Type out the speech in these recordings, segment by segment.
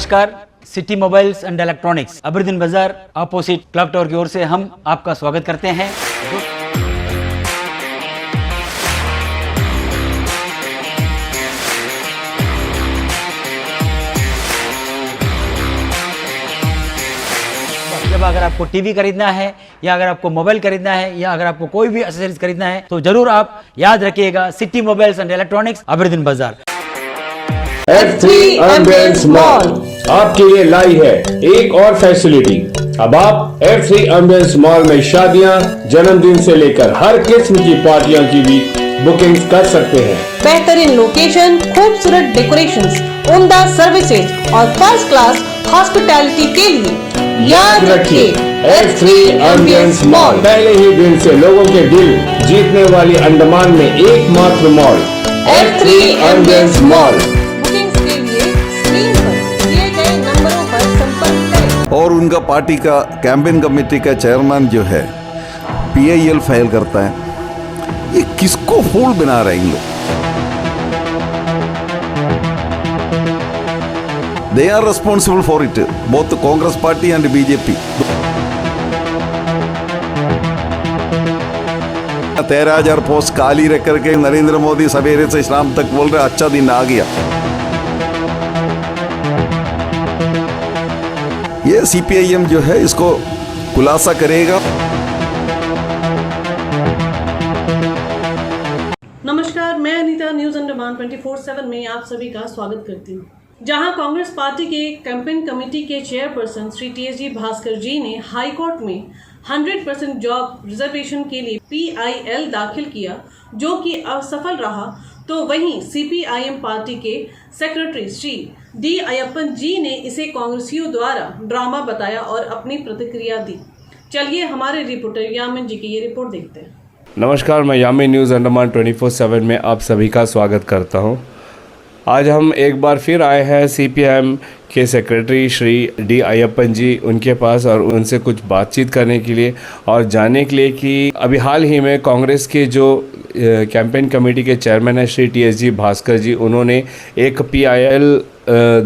नमस्कार, city mobiles and electronics Aberdeen बाजार opposite clock tower की ओर से हम आपका स्वागत करते हैं। जब अगर आपको टीवी खरीदना है या अगर आपको मोबाइल खरीदना है या अगर आपको कोई भी एक्सेसरीज खरीदना है तो जरूर आप याद रखिएगा city mobiles and electronics Aberdeen बाजार। F3 एम्बियंस मॉल आपके लिए लाई है एक और फैसिलिटी। अब आप F3 एम्बियंस मॉल में शादियां, जन्मदिन से लेकर हर किस्म की पार्टियों की भी बुकिंग कर सकते हैं। बेहतरीन लोकेशन, खूबसूरत डेकोरेशंस, उम्दा सर्विसेज और फर्स्ट क्लास हॉस्पिटैलिटी के लिए याद रखिए F3 एम्बियंस मॉल। पहले ही दिन से लोगों के दिल जीतने वाली अंडमान में एकमात्र मॉल F3 एम्बियंस मॉल। और उनका पार्टी का कैंपेन कमेटी का चेयरमैन जो है PIL फाइल करता है। ये किसको फूल बना रहे हैं इन लोग? They are responsible for it, both Congress party and BJP। 13,000 post खाली रख करके नरेंद्र मोदी सवेरे से शाम तक बोल रहे अच्छा दिन आ गया। ये CPIM जो है इसको खुलासा करेगा। नमस्कार, मैं अनीता न्यूज अंडमान 24/7 में आप सभी का स्वागत करती हूँ। जहां कांग्रेस पार्टी के कैंपेन कमेटी के चेयरपर्सन श्री TSG भास्कर जी ने हाई कोर्ट में 100% जॉब रिजर्वेशन के लिए PIL दाखिल किया, जो कि असफल रहा, तो वहीं CPIM पार्टी के सेक्रेटरी श्री D अयप्पन जी ने इसे कांग्रेसियों द्वारा ड्रामा बताया और अपनी प्रतिक्रिया दी। चलिए हमारे रिपोर्टर यामिन जी की ये रिपोर्ट देखते हैं। नमस्कार, मैं यामिन न्यूज़ अंडमान 24/7 में आप सभी का स्वागत करता हूं। आज हम एक बार फिर आए हैं CPIM के सेक्रेटरी श्री D अयप्पन जी उनके पास और उनसे कुछ बातचीत करने के लिए और जानने के लिए कि अभी हाल ही में कांग्रेस के जो कैंपेन कमेटी के चेयरमैन है श्री TSG भास्कर जी, उन्होंने एक PIL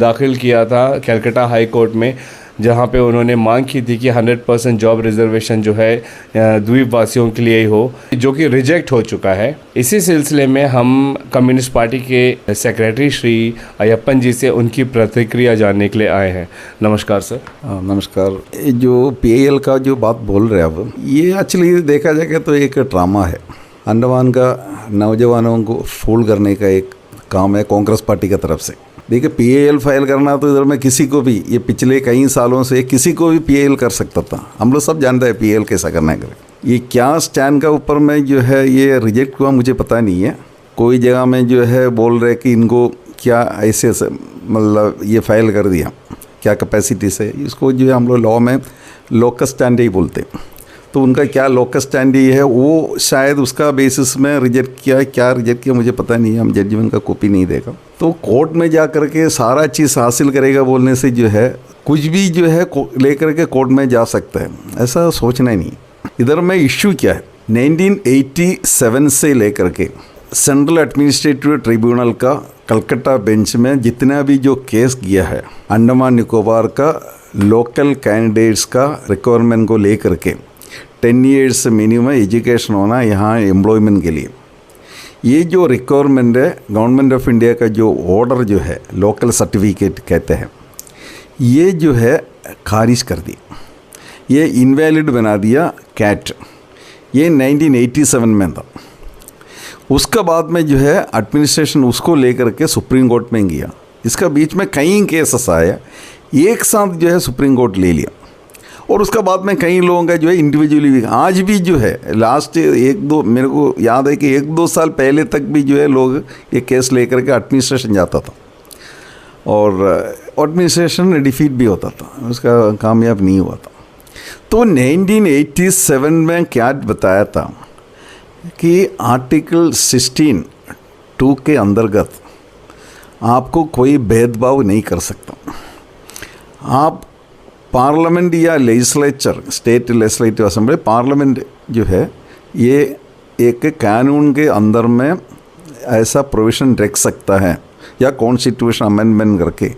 दाखिल किया था कलकत्ता हाई कोर्ट में, जहां पे उन्होंने मांग की थी कि 100% जॉब रिजर्वेशन जो है द्वीप वासियों के लिए ही हो, जो कि रिजेक्ट हो चुका है। इसी सिलसिले में हम कम्युनिस्ट पार्टी के सेक्रेटरी श्री अयप्पन जी से उनकी प्रतिक्रिया जानने के लिए आए हैं। नमस्कार सर। नमस्कार। जो PIL का जो बात बोल रहे हैं अब, ये एक्चुअली देखा जाए तो एक ड्रामा है। अंडमान का नौजवानों को फूल करने का एक काम है कांग्रेस पार्टी की तरफ से। देखिए, PIL फाइल करना तो इधर में किसी को भी, ये पिछले कई सालों से किसी को भी PIL कर सकता था। हम लोग सब जानते हैं PIL कैसा करना है। ये क्या स्टैंड का ऊपर में जो है ये रिजेक्ट हुआ मुझे पता नहीं है। कोई जगह में जो है बोल रहे कि इनको क्या ऐसे मतलब ये फाइल कर दिया, क्या कैपेसिटी से, इसको जो है हम लोग लॉ में लोकस स्टैंड ही बोलते हैं। तो उनका क्या लोकस स्टैंड ही है, वो शायद उसका बेसिस में रिजेक्ट किया है। क्या रिजेक्ट किया मुझे पता नहीं है, हम जजमेंट का कॉपी नहीं देखा। तो कोर्ट में जा कर के सारा चीज़ हासिल करेगा बोलने से जो है कुछ भी जो है लेकर के कोर्ट में जा सकता है, ऐसा सोचना ही नहीं। इधर में इश्यू क्या है, 1987 से लेकर के सेंट्रल एडमिनिस्ट्रेटिव ट्रिब्यूनल का कलकत्ता बेंच में जितना भी जो केस किया है अंडमान निकोबार का लोकल कैंडिडेट्स का रिक्वायरमेंट को लेकर के 10 ईयर्स मिनिमम एजुकेशन होना यहाँ एम्प्लॉयमेंट के लिए, ये जो रिक्वायरमेंट है गवर्नमेंट ऑफ इंडिया का जो ऑर्डर जो है लोकल सर्टिफिकेट कहते हैं, ये जो है खारिज कर दी, ये इनवैलिड बना दिया कैट। ये 1987 में था। उसका बाद में जो है एडमिनिस्ट्रेशन उसको लेकर के सुप्रीम कोर्ट में गया। इसका बीच में कई केसेस आया, एक साथ जो है सुप्रीम कोर्ट ले लिया। और उसका बाद में कई लोगों का जो है इंडिविजुअली भी, आज भी जो है लास्ट 1-2 मेरे को याद है कि 1-2 साल पहले तक भी जो है लोग ये केस लेकर के एडमिनिस्ट्रेशन जाता था और एडमिनिस्ट्रेशन डिफीट भी होता था, उसका कामयाब नहीं हुआ था। तो 1987 में क्या बताया था कि आर्टिकल 16(2) के अंतर्गत आपको कोई भेदभाव नहीं कर सकता। आप पार्लियामेंट या legislature, state legislative assembly, parliament जो है ये एक कानून के अंदर में ऐसा प्रोविज़न रख सकता है या कॉन्स्टिट्यूशन अमेंडमेंट करके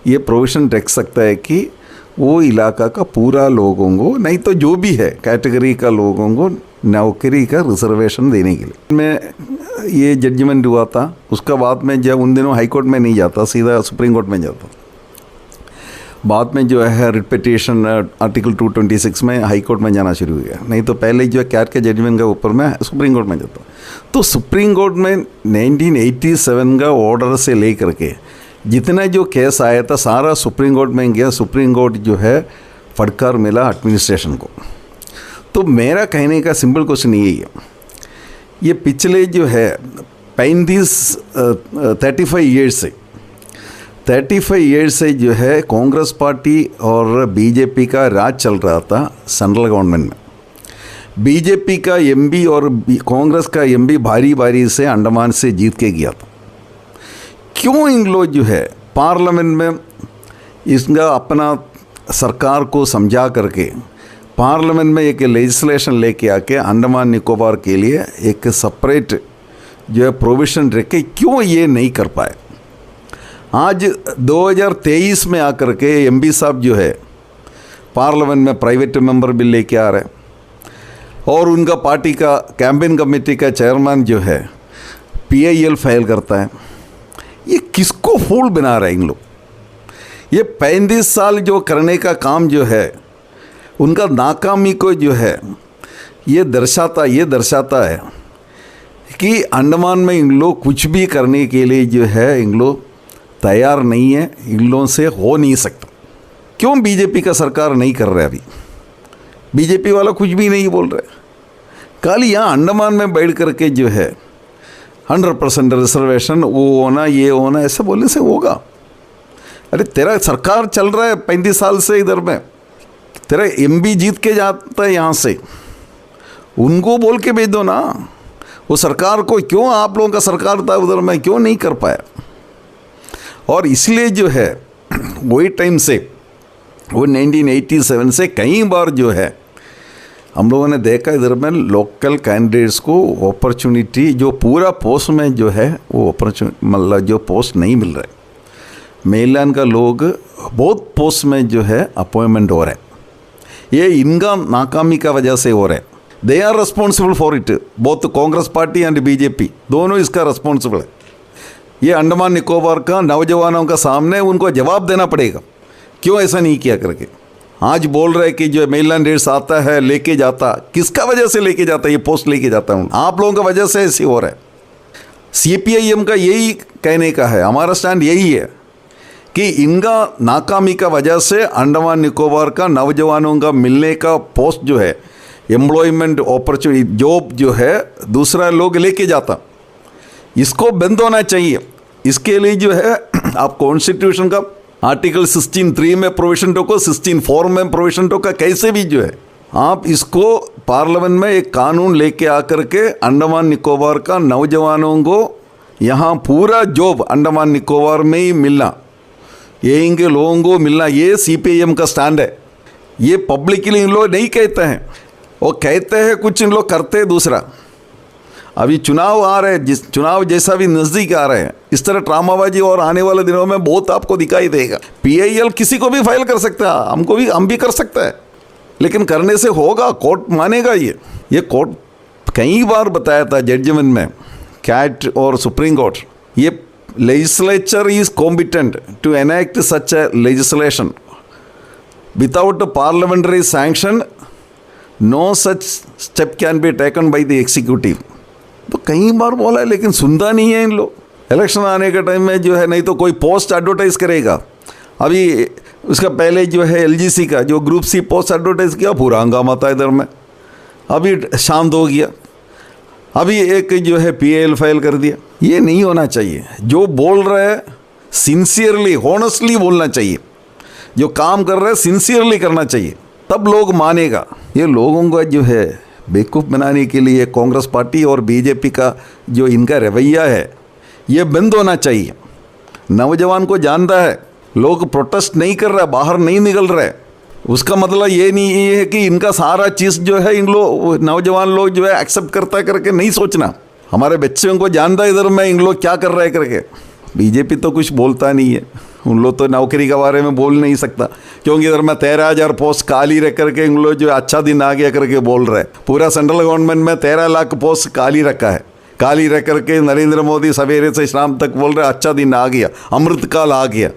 ये प्रोविज़न रख सकता है कि वो इलाका का पूरा लोगों को, नहीं तो जो भी है कैटेगरी का लोगों को नौकरी का रिजर्वेशन देने के लिए। मैं ये जजमेंट हुआ था, उसका बाद में जब उन दिनों हाई कोर्ट में नहीं जाता, सीधा सुप्रीम कोर्ट में जाता। बाद में जो है रिट पिटीशन आर्टिकल 226 में हाई कोर्ट में जाना शुरू हो गया, नहीं तो पहले जो है कैट के जजमेंट के ऊपर मैं सुप्रीम कोर्ट में जाता। तो सुप्रीम कोर्ट में 1987 का ऑर्डर से लेकर के जितना जो केस आया था सारा सुप्रीम कोर्ट में गया। सुप्रीम कोर्ट जो है फटकार मिला एडमिनिस्ट्रेशन को। तो मेरा कहने का सिंपल क्वेश्चन यही है, ये पिछले जो है 35 ईयर्स से जो है कांग्रेस पार्टी और बीजेपी का राज चल रहा था सेंट्रल गवर्नमेंट में। बीजेपी का एमपी और कांग्रेस का एमपी भारी भारी से अंडमान से जीत के गया था। क्यों इन लोग जो है पार्लियामेंट में इसका अपना सरकार को समझा करके पार्लियामेंट में एक लेजिस्लेशन लेके आके अंडमान निकोबार के लिए एक सेपरेट जो है प्रोविज़न रखे, क्यों ये नहीं कर पाए? आज 2023 में आकर के एमपी साहब जो है पार्लियामेंट में प्राइवेट मेंबर बिल लेके आ रहे हैं और उनका पार्टी का कैंपेन कमेटी का चेयरमैन जो है PIL फाइल करता है। ये किसको फूल बना रहे हैं इन लोग? ये 35 साल जो करने का काम जो है उनका नाकामी को जो है ये दर्शाता है कि अंडमान में इन लोग कुछ भी करने के लिए जो है इन लोग तैयार नहीं है, इन लोगों से हो नहीं सकता। क्यों बीजेपी का सरकार नहीं कर रहा? अभी बीजेपी वाला कुछ भी नहीं बोल रहे, खाली यहाँ अंडमान में बैठ करके जो है 100% रिजर्वेशन वो होना ये होना ऐसा बोलने से होगा? अरे तेरा सरकार चल रहा है 35 साल से इधर में, तेरा एमपी जीत के जाता है यहाँ से, उनको बोल के भेज दो ना। वो सरकार को क्यों, आप लोगों का सरकार था उधर में, क्यों नहीं कर पाया? और इसलिए जो है वही टाइम से वो 1987 से कई बार जो है हम लोगों ने देखा इधर में लोकल कैंडिडेट्स को अपॉर्चुनिटी जो पूरा पोस्ट में जो है वो अपॉर्चुनिटी मतलब जो पोस्ट नहीं मिल रहा है। मेलैंड का लोग बहुत पोस्ट में जो है अपॉइंटमेंट हो रहे हैं, ये इनका नाकामी का वजह से हो रहा है। They are responsible for it, both Congress party and BJP दोनों इसका रिस्पॉन्सिबल है। ये अंडमान निकोबार का नौजवानों का सामने उनको जवाब देना पड़ेगा, क्यों ऐसा नहीं किया करके। आज बोल रहे कि जो मेनलैंड रेट्स आता है लेके जाता, किसका वजह से लेके जाता? ये पोस्ट लेके जाता हूँ आप लोगों का वजह से ऐसे हो रहा है। CPIM का यही कहने का है, हमारा स्टैंड यही है कि इनका नाकामी का वजह से अंडमान निकोबार का नौजवानों का मिलने का पोस्ट जो है एम्प्लॉयमेंट अपॉर्चुनिटी जॉब जो है दूसरा लोग लेके जाता, इसको बंद होना चाहिए। इसके लिए जो है आप कॉन्स्टिट्यूशन का आर्टिकल 16(3) में प्रोविजन टोको, 16(4) में प्रोविजन टोका, कैसे भी जो है आप इसको पार्लियामेंट में एक कानून लेके आकर के अंडमान निकोबार का नौजवानों को यहाँ पूरा जॉब अंडमान निकोबार में ही मिलना, ये इनके लोगों को मिलना, ये CPIM का स्टैंड है। ये पब्लिकली इन लोग नहीं कहते हैं, वो कहते हैं कुछ, इन लोग करते हैं दूसरा। अभी चुनाव आ रहे हैं, जिस चुनाव जैसा भी नज़दीक आ रहे हैं, इस तरह ड्रामाबाजी और आने वाले दिनों में बहुत आपको दिखाई देगा। PIL किसी को भी फाइल कर सकता है, हम भी कर सकते हैं, लेकिन करने से होगा, कोर्ट मानेगा। ये कोर्ट कई बार बताया था जजमेंट में, कैट और सुप्रीम कोर्ट, ये legislature is competent to enact such a legislation without parliamentary sanction, no such step can be taken by the executive. तो कई बार बोला है, लेकिन सुनता नहीं है इन लोग। इलेक्शन आने के टाइम में जो है नहीं तो कोई पोस्ट एडवर्टाइज करेगा। अभी उसका पहले जो है LGC का जो ग्रुप C पोस्ट एडवर्टाइज किया, पूरा हंगामा था इधर में, अभी शांत हो गया। अभी एक जो है PIL फाइल कर दिया। ये नहीं होना चाहिए। जो बोल रहे हैं सिंसियरली हॉनेस्टली बोलना चाहिए, जो काम कर रहे हैं सिंसियरली करना चाहिए, तब लोग मानेगा। ये लोगों का जो है बेवकूफ़ बनाने के लिए कांग्रेस पार्टी और बीजेपी का जो इनका रवैया है ये बंद होना चाहिए। नौजवान को जानता है, लोग प्रोटेस्ट नहीं कर रहे, बाहर नहीं निकल रहे, उसका मतलब ये नहीं है कि इनका सारा चीज़ जो है इन लोग नौजवान लोग जो है एक्सेप्ट करता करके नहीं सोचना। हमारे बच्चों को जानता है इधर में इन लोग क्या कर रहे हैं करके, बीजेपी तो कुछ बोलता नहीं है, उन लोग तो नौकरी के बारे में बोल नहीं सकता, क्योंकि इधर में 13,000 पोस्ट खाली रख करके उन लोग जो अच्छा दिन आ गया करके बोल रहे हैं। पूरा सेंट्रल गवर्नमेंट में 13 लाख पोस्ट खाली रखा है, खाली रख करके नरेंद्र मोदी सवेरे से शाम तक बोल रहे अच्छा दिन आ गया, अमृतकाल आ गया,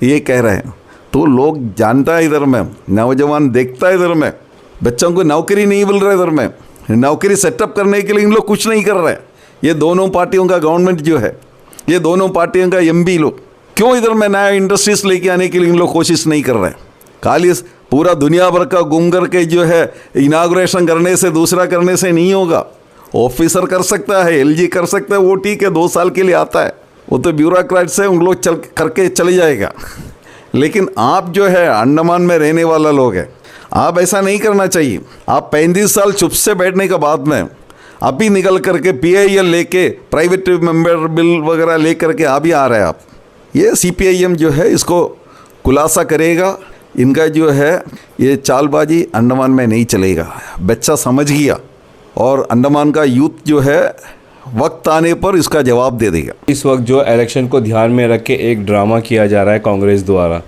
ये कह रहे हैं। तो लोग जानता है इधर में, नौजवान देखता है इधर में, बच्चों को नौकरी नहीं मिल रहा, इधर में नौकरी सेटअप करने के लिए इन लोग कुछ नहीं कर रहे। ये दोनों पार्टियों का गवर्नमेंट जो है, ये दोनों पार्टियों का एमपी लोग क्यों इधर में नया इंडस्ट्रीज लेके आने के लिए इन लोग कोशिश नहीं कर रहे। खाली पूरा दुनिया भर का घूम करके जो है इनाग्रेशन करने से, दूसरा करने से नहीं होगा। ऑफिसर कर सकता है, एलजी कर सकता है, वो ठीक है, 2 साल के लिए आता है, वो तो ब्यूरोक्रेट से उन लोग चल करके चले जाएगा। लेकिन आप जो है अंडमान में रहने वाला लोग हैं, आप ऐसा नहीं करना चाहिए। आप 35 साल चुप से बैठने के बाद में अभी निकल करके PIL लेके, प्राइवेट मेंबर बिल वगैरह ले करके अभी आ रहे हैं आप। ये CPIM जो है इसको खुलासा करेगा, इनका जो है ये चालबाजी अंडमान में नहीं चलेगा। बच्चा समझ गया और अंडमान का यूथ जो है वक्त आने पर इसका जवाब दे देगा। इस वक्त जो इलेक्शन को ध्यान में रख के एक ड्रामा किया जा रहा है कांग्रेस द्वारा,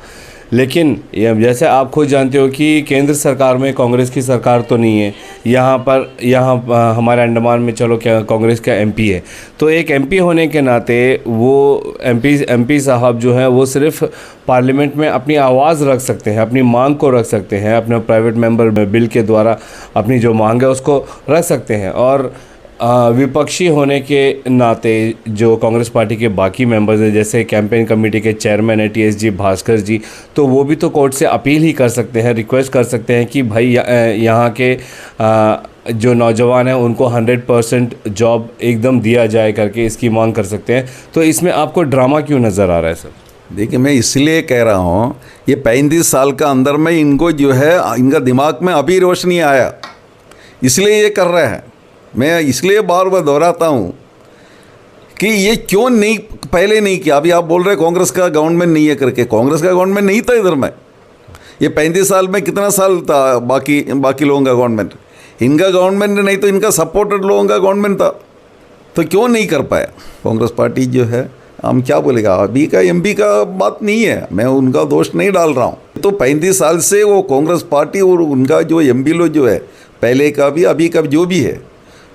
लेकिन जैसे आप खुद जानते हो कि केंद्र सरकार में कांग्रेस की सरकार तो नहीं है, यहाँ हमारे अंडमान में चलो क्या कांग्रेस का MP है, तो एक MP होने के नाते वो MP साहब जो हैं वो सिर्फ पार्लियामेंट में अपनी आवाज़ रख सकते हैं, अपनी मांग को रख सकते हैं, अपने प्राइवेट मेंबर बिल के द्वारा अपनी जो मांग है उसको रख सकते हैं। और विपक्षी होने के नाते जो कांग्रेस पार्टी के बाकी मेंबर्स हैं, जैसे कैंपेन कमेटी के चेयरमैन है TSG भास्कर जी, तो वो भी तो कोर्ट से अपील ही कर सकते हैं, रिक्वेस्ट कर सकते हैं कि भाई यहाँ के जो नौजवान हैं उनको 100% जॉब एकदम दिया जाए करके इसकी मांग कर सकते हैं। तो इसमें आपको ड्रामा क्यों नज़र आ रहा है सर? देखिए, मैं इसलिए कह रहा हूँ, ये 35 साल का अंदर में इनको जो है इनका दिमाग में अभी रोशनी आया, इसलिए ये कर रहे हैं। मैं इसलिए बार बार दोहराता हूँ कि ये क्यों नहीं पहले नहीं किया। अभी आप बोल रहे कांग्रेस का गवर्नमेंट नहीं है करके, कांग्रेस का गवर्नमेंट नहीं था इधर में। ये 35 साल में कितना साल था बाकी लोगों का गवर्नमेंट? इनका गवर्नमेंट नहीं तो इनका सपोर्टेड लोगों का गवर्नमेंट था, तो क्यों नहीं कर पाया कांग्रेस पार्टी जो है? हम क्या बोलेगा, अभी का MP का बात नहीं है, मैं उनका दोष नहीं डाल रहा हूँ। तो 35 साल से वो कांग्रेस पार्टी और उनका जो MP लोग जो है, पहले का भी अभी का जो भी है,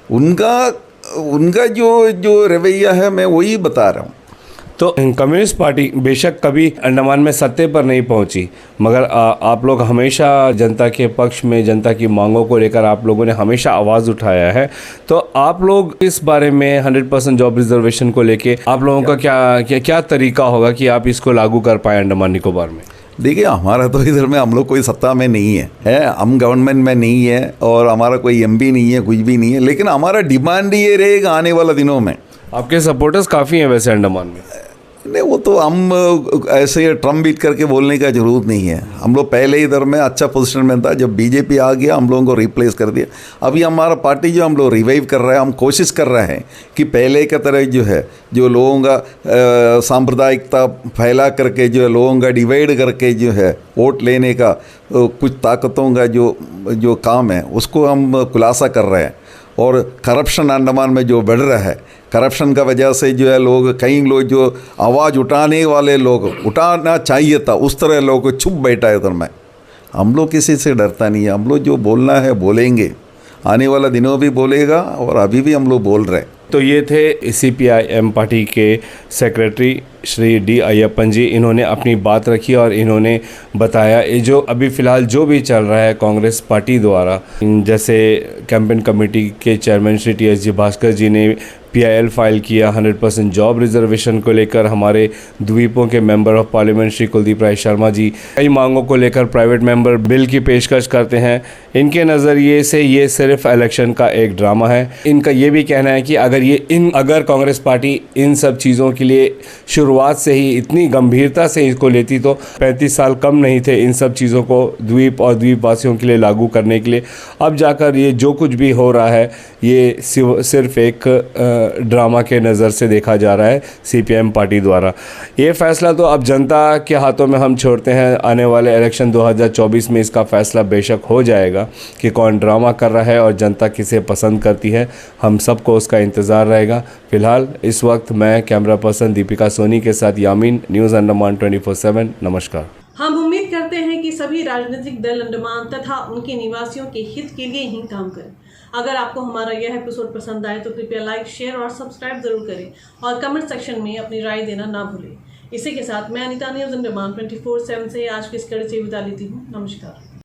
उनका जो रवैया है, मैं वही बता रहा हूँ। तो कम्युनिस्ट पार्टी बेशक कभी अंडमान में सत्ते पर नहीं पहुंची, मगर आप लोग हमेशा जनता के पक्ष में, जनता की मांगों को लेकर आप लोगों ने हमेशा आवाज़ उठाया है। तो आप लोग इस बारे में 100% जॉब रिजर्वेशन को लेके आप लोगों का क्या तरीका होगा कि आप इसको लागू कर पाए अंडमान निकोबार में? देखिए, हमारा तो इधर में हम लोग कोई सत्ता में नहीं है, हम गवर्नमेंट में नहीं है और हमारा कोई MP नहीं है, कुछ भी नहीं है। लेकिन हमारा डिमांड ये रहेगा आने वाला दिनों में। आपके सपोर्टर्स काफ़ी हैं वैसे अंडमान में? नहीं, वो तो हम ऐसे ट्रम्प बीट करके बोलने का जरूरत नहीं है। हम लोग पहले इधर में अच्छा पोजीशन में था, जब BJP आ गया हम लोगों को रिप्लेस कर दिया। अभी हमारा पार्टी जो हम लोग रिवाइव कर रहे हैं, हम कोशिश कर रहे हैं कि पहले की तरह जो है, जो लोगों का सांप्रदायिकता फैला करके जो है, लोगों का डिवाइड करके जो है वोट लेने का कुछ ताकतों का जो काम है उसको हम खुलासा कर रहे हैं। और करप्शन अंडमान में जो बढ़ रहा है, करप्शन का वजह से जो है कई लोग जो आवाज़ उठाने वाले लोग उठाना चाहिए था, उस तरह लोग छुप बैठा है उधर में। हम लोग किसी से डरता नहीं है, हम लोग जो बोलना है बोलेंगे, आने वाला दिनों भी बोलेगा और अभी भी हम लोग बोल रहे हैं। तो ये थे CPIM पार्टी के सेक्रेटरी श्री D अय्यप्पन जी। इन्होंने अपनी बात रखी और इन्होंने बताया ये जो अभी फ़िलहाल जो भी चल रहा है कांग्रेस पार्टी द्वारा, जैसे कैंपेन कमेटी के चेयरमैन श्री TSG भास्कर जी ने PIL फाइल किया 100% जॉब रिजर्वेशन को लेकर, हमारे द्वीपों के member of parliament Shri Kuldeep Rai Sharma ji कई मांगों को लेकर प्राइवेट मेंबर बिल की पेशकश करते हैं। इनके नज़रिए से ये सिर्फ इलेक्शन का एक ड्रामा है। इनका ये भी कहना है कि अगर कांग्रेस पार्टी इन सब चीज़ों के लिए शुरुआत शुरुआत से ही इतनी गंभीरता से इसको लेती तो 35 साल कम नहीं थे इन सब चीज़ों को द्वीप और द्वीपवासियों के लिए लागू करने के लिए। अब जाकर ये जो कुछ भी हो रहा है ये सिर्फ एक ड्रामा के नज़र से देखा जा रहा है CPM पार्टी द्वारा। ये फ़ैसला तो अब जनता के हाथों में हम छोड़ते हैं। आने वाले इलेक्शन 2024 में इसका फ़ैसला बेशक हो जाएगा कि कौन ड्रामा कर रहा है और जनता किसे पसंद करती है। हम सबको उसका इंतज़ार रहेगा। फ़िलहाल इस वक्त मैं कैमरा पर्सन दीपिका सोनी के साथ यामीन, न्यूज़ अंडमान 24/7। नमस्कार। हम उम्मीद करते हैं कि सभी राजनीतिक दल अंडमान तथा उनके निवासियों के हित के लिए ही काम करें। अगर आपको हमारा यह एपिसोड पसंद आए तो कृपया लाइक, शेयर और सब्सक्राइब जरूर करें और कमेंट सेक्शन में अपनी राय देना ना भूलें। इसी के साथ मैं अनीता न्यूज़ अंडमान 24/7 से आज की इस कड़ी से विदा लेती हूँ। नमस्कार।